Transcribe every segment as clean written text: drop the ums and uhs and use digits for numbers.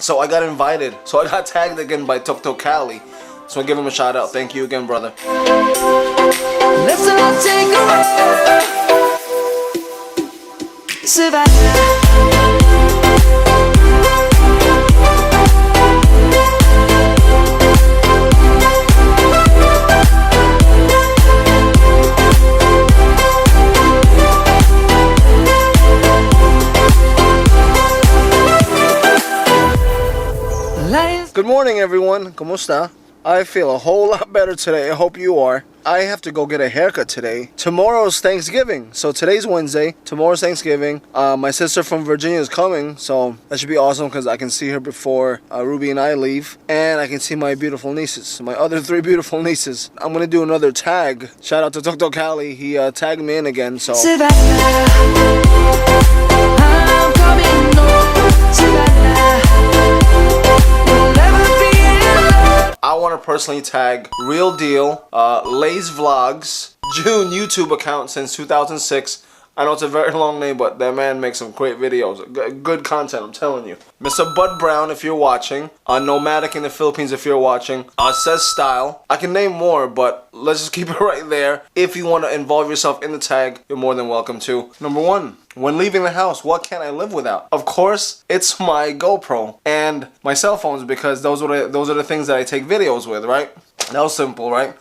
So I got invited. So I got tagged again by Tok Tok Cali. So I give him a shout out. Thank you again, brother. Let's all take a ride. Savannah. Good morning, everyone. ¿Cómo está? I feel a whole lot better today. I hope you are. I have to go get a haircut today. Tomorrow's Thanksgiving. So today's Wednesday. Tomorrow's Thanksgiving. My sister from Virginia is coming. So that should be awesome because I can see her before Ruby and I leave. And I can see my beautiful nieces. My other 3 beautiful nieces. I'm going to do another tag. Shout out to Tok Tok Cali. He tagged me in again. So Savannah, I'm coming home. Savannah, we'll never be alone. I want to personally tag Real Deal, Lay's Vlogs, Jhun YouTube account since 2006. I know it's a very long name, but that man makes some great videos. Good content, I'm telling you. Mr. Bud Brown, if you're watching. Nomadic in the Philippines, if you're watching. SezStyle. I can name more, but let's just keep it right there. If you want to involve yourself in the tag, you're more than welcome to. Number 1. When leaving the house, what can I live without? Of course, it's my GoPro and my cell phones because those are the things that I take videos with, right? That was simple, right?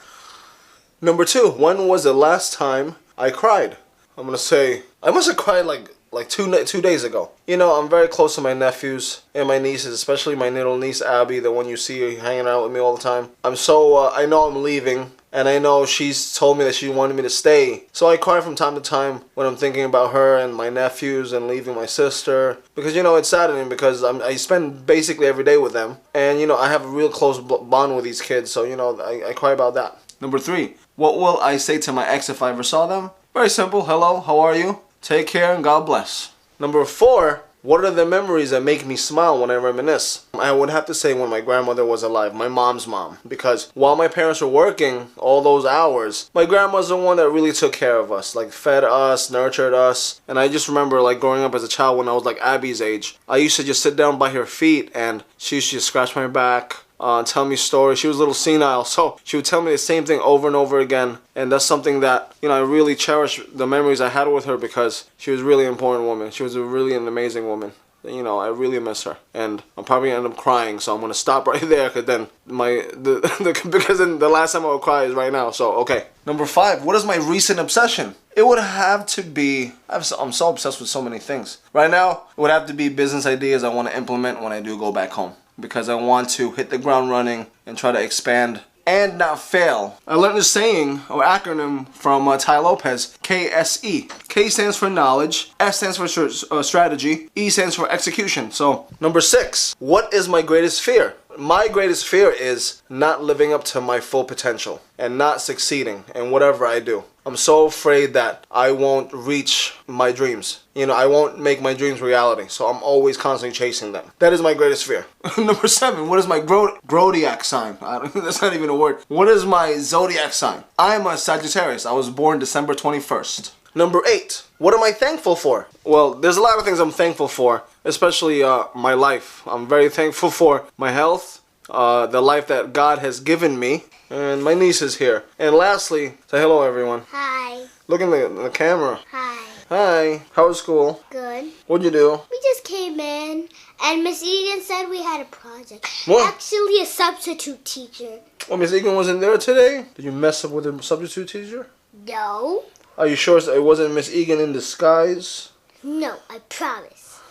Number 2. When was the last time I cried? I'm gonna say I must have cried like two days ago. You know, I'm very close to my nephews and my nieces, especially my little niece Abby, the one you see hanging out with me all the time. I know I'm leaving, and I know she's told me that she wanted me to stay. So I cry from time to time when I'm thinking about her and my nephews and leaving my sister. Because, you know, it's saddening because I spend basically every day with them. And, you know, I have a real close bond with these kids. So, you know, I cry about that. Number 3. What will I say to my ex if I ever saw them? Very simple. Hello, how are you? Take care and God bless. Number 4. What are the memories that make me smile when I reminisce? I would have to say when my grandmother was alive, my mom's mom. Because while my parents were working all those hours, my grandma's the one that really took care of us. Like fed us, nurtured us. And I just remember like growing up as a child when I was like Abby's age. I used to just sit down by her feet and she used to just scratch my back. Tell me stories. She was a little senile, so she would tell me the same thing over and over again. And that's something that, you know, I really cherish the memories I had with her because she was really an important woman. She was really an amazing woman. You know, I really miss her, and I'm probably gonna end up crying. So I'm gonna stop right there, because then because then the last time I would cry is right now. So okay. Number 5. What is my recent obsession? It would have to be. I'm so obsessed with so many things. Right now, it would have to be business ideas I want to implement when I do go back home. Because I want to hit the ground running and try to expand and not fail. I learned this saying, or acronym from Ty Lopez, KSE. K stands for knowledge, S stands for strategy, E stands for execution. So, number 6, what is my greatest fear? My greatest fear is not living up to my full potential and not succeeding in whatever I do. I'm so afraid that I won't reach my dreams. You know, I won't make my dreams reality. So I'm always constantly chasing them. That is my greatest fear. Number 7, what is my zodiac sign? That's not even a word. What is my zodiac sign? I am a Sagittarius. I was born December 21st. Number 8, what am I thankful for? Well, there's a lot of things I'm thankful for, especially my life. I'm very thankful for my health, the life that God has given me, and my niece is here. And lastly, say hello everyone. Hi. Look in the camera. Hi. Hi. How was school? Good. What'd you do? We just came in and Miss Egan said we had a project. What? Actually a substitute teacher. Oh, Miss Egan wasn't there today? Did you mess up with the substitute teacher? No. Are you sure it wasn't Miss Egan in disguise? No, I promise.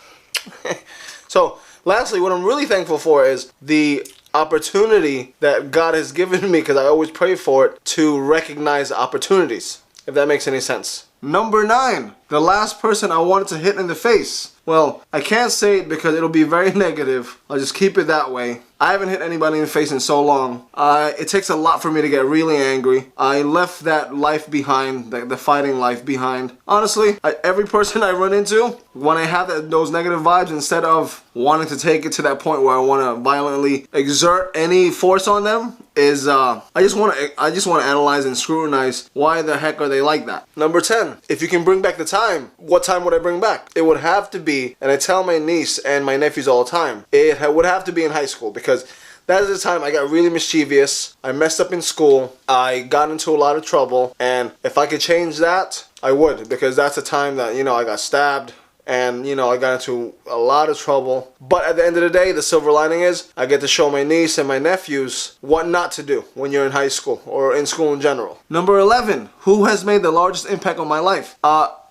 So, lastly, what I'm really thankful for is the opportunity that God has given me, because I always pray for it, to recognize opportunities, if that makes any sense. Number 9, the last person I wanted to hit in the face. Well, I can't say it because it'll be very negative. I'll just keep it that way. I haven't hit anybody in the face in so long. It takes a lot for me to get really angry. I left that life behind, the fighting life behind. Honestly, every person I run into, when I have those negative vibes, instead of wanting to take it to that point where I want to violently exert any force on them, is I just want to analyze and scrutinize why the heck are they like that. Number 10, if you can bring back the time time, what time would I bring back? It would have to be, and I tell my niece and my nephews all the time, would have to be in high school, because that is the time I got really mischievous. I messed up in school. I got into a lot of trouble. And if I could change that, I would. Because that's the time that, you know, I got stabbed. And, you know, I got into a lot of trouble. But at the end of the day, the silver lining is I get to show my niece and my nephews what not to do when you're in high school or in school in general. Number 11, who has made the largest impact on my life?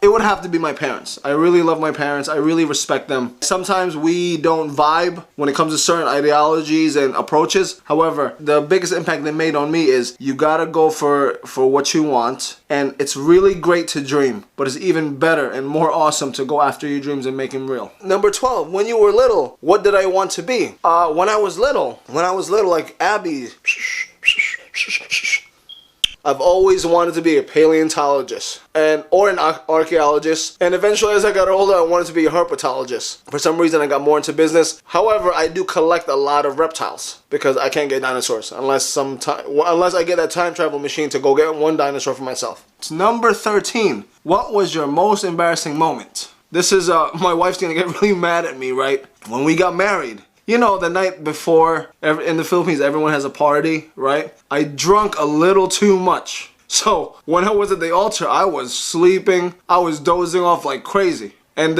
It would have to be my parents. I really love my parents. I really respect them. Sometimes we don't vibe when it comes to certain ideologies and approaches. However, the biggest impact they made on me is you gotta go for what you want. And it's really great to dream, but it's even better and more awesome to go after your dreams and make them real. Number 12, when you were little, what did I want to be? When I was little, like Abby, I've always wanted to be a paleontologist or an archaeologist, and eventually as I got older I wanted to be a herpetologist. For some reason I got more into business. However, I do collect a lot of reptiles because I can't get dinosaurs unless I get that time travel machine to go get one dinosaur for myself. It's number 13. What was your most embarrassing moment? This is my wife's gonna get really mad at me, right? When we got married. You know, the night before, in the Philippines, everyone has a party, right? I drank a little too much. So, when I was at the altar, I was sleeping. I was dozing off like crazy. And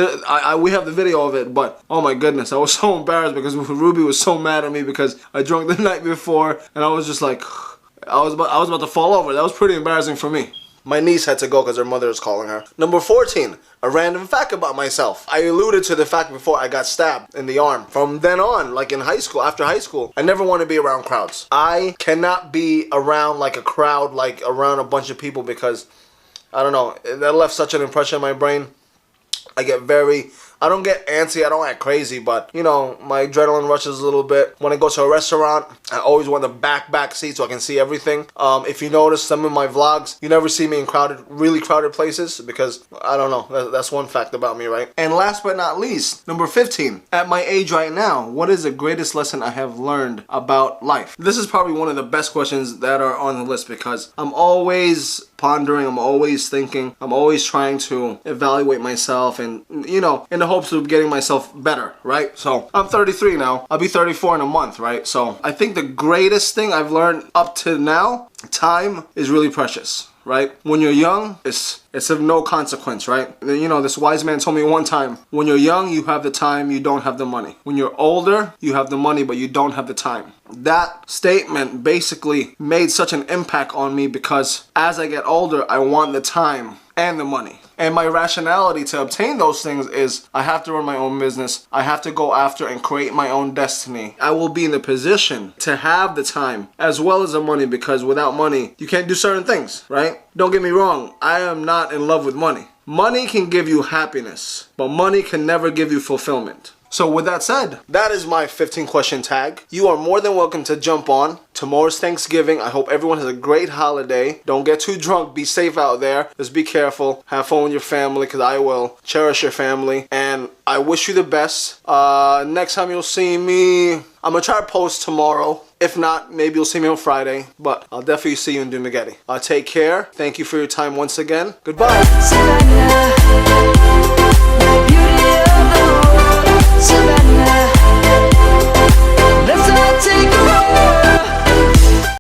we have the video of it, but oh my goodness, I was so embarrassed because Ruby was so mad at me because I drank the night before. And I was just like, I was about to fall over. That was pretty embarrassing for me. My niece had to go because her mother was calling her. Number 14, a random fact about myself. I alluded to the fact before I got stabbed in the arm. From then on, like in high school, after high school, I never want to be around crowds. I cannot be around like a crowd, like around a bunch of people because, I don't know, that left such an impression in my brain. I don't get antsy, I don't act crazy, but, you know, my adrenaline rushes a little bit. When I go to a restaurant, I always want the back seat so I can see everything. If you notice some of my vlogs, you never see me in really crowded places because, I don't know, that's one fact about me, right? And last but not least, number 15. At my age right now, what is the greatest lesson I have learned about life? This is probably one of the best questions that are on the list because I'm always pondering, I'm always thinking, I'm always trying to evaluate myself and, you know, in the hopes of getting myself better, right? So I'm 33 now. I'll be 34 in a month, right? So I think the greatest thing I've learned up to now, time is really precious, right? When you're young, it's of no consequence, right? You know, this wise man told me one time, when you're young, you have the time, you don't have the money. When you're older, you have the money, but you don't have the time. That statement basically made such an impact on me because as I get older, I want the time and the money. And my rationality to obtain those things is I have to run my own business. I have to go after and create my own destiny. I will be in the position to have the time as well as the money because without money, you can't do certain things, right? Don't get me wrong. I am not in love with money. Money can give you happiness, but money can never give you fulfillment. So with that said, that is my 15 question tag. You are more than welcome to jump on. Tomorrow's Thanksgiving. I hope everyone has a great holiday. Don't get too drunk. Be safe out there. Just be careful. Have fun with your family because I will. Cherish your family. And I wish you the best. Next time you'll see me, I'm going to try to post tomorrow. If not, maybe you'll see me on Friday. But I'll definitely see you in Dumaguete. Take care. Thank you for your time once again. Goodbye. Savannah,